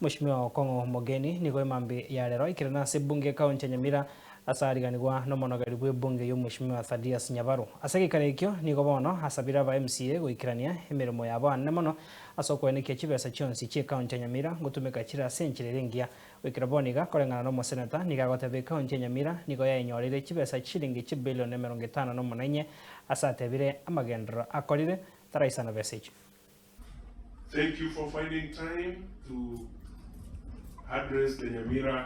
Mheshimiwa Okongo Omogeni NIGO mambi ya lero ikirana se bunge kaunti ya NYAMIRA asariganirwa n'omonogari bw'ebunge y'omweshimiwa Thaddeus Nyabaru asegikare ikyo NIGO bono asabira aba MCA goikirania emeremo yabo anene mono asokwenekia chibesa chionsi chie kaunti ya NYAMIRA gutumika chira senchirerengia wikira boniga korengana n'omoseneta niga gotebe kaunti ya NYAMIRA NIGO yaenyorire chibesa chiringi chibilioni 54 asatebire amagendero akorire taraisana message. Thank you for finding time to address the NYAMIRA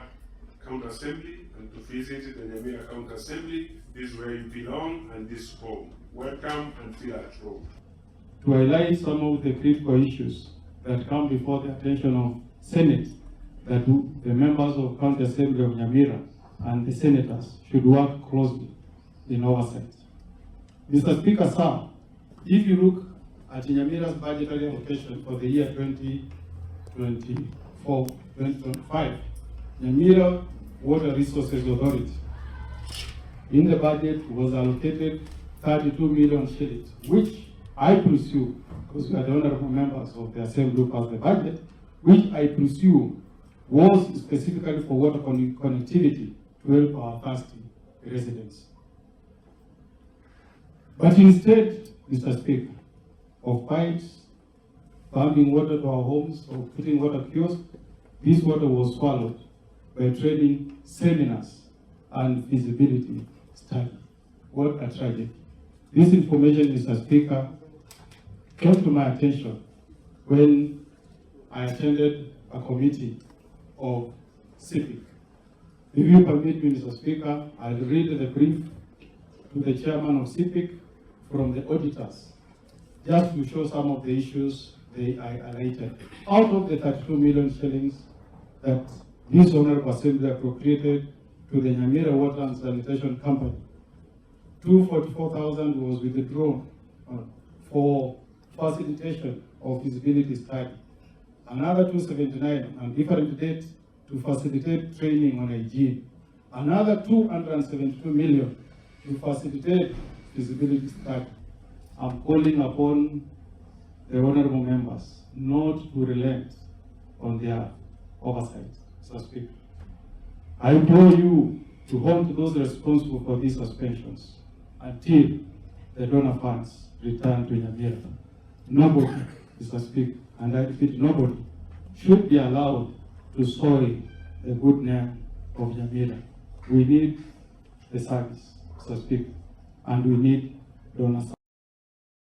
County Assembly and to visit the NYAMIRA County Assembly. This is where you belong and this is home. Welcome and feel at home. To highlight some of the critical issues that come before the attention of Senate, that the members of County Assembly of NYAMIRA and the senators should work closely in oversight. Mr. Speaker, sir, if you look at NYAMIRA's budgetary allocation for the year 2024-2025, NYAMIRA Water Resources Authority in the budget was allocated 32 million shillings, which I presume, because we are the honorable members of the Assembly who passed the budget, which I presume was specifically for water connectivity to help our thirsty residents. But instead, Mr. Speaker, of pipes, pumping water to our homes, or putting water kiosks, this water was swallowed by training seminars and feasibility study. What a tragedy. This information, Mr. Speaker, came to my attention when I attended a committee of CIPIC. If you permit me, Mr. Speaker, I'll read the brief to the chairman of CIPIC from the auditors, just to show some of the issues they highlighted. Out of the 32 million shillings that this Honorable Assembly appropriated to the NYAMIRA Water and Sanitation Company, 244,000 was withdrawn for facilitation of feasibility study. Another 279 on different dates to facilitate training on hygiene. Another 272 million to facilitate feasibility study. I'm calling upon the honorable members not to relent on their oversight, Mr. Speaker. I implore you to hold those responsible for these suspensions until the donor funds return to NYAMIRA. Nobody, Mr. Speaker, and I repeat, nobody should be allowed to soil the good name of NYAMIRA. We need the service, Mr. Speaker, and we need donors.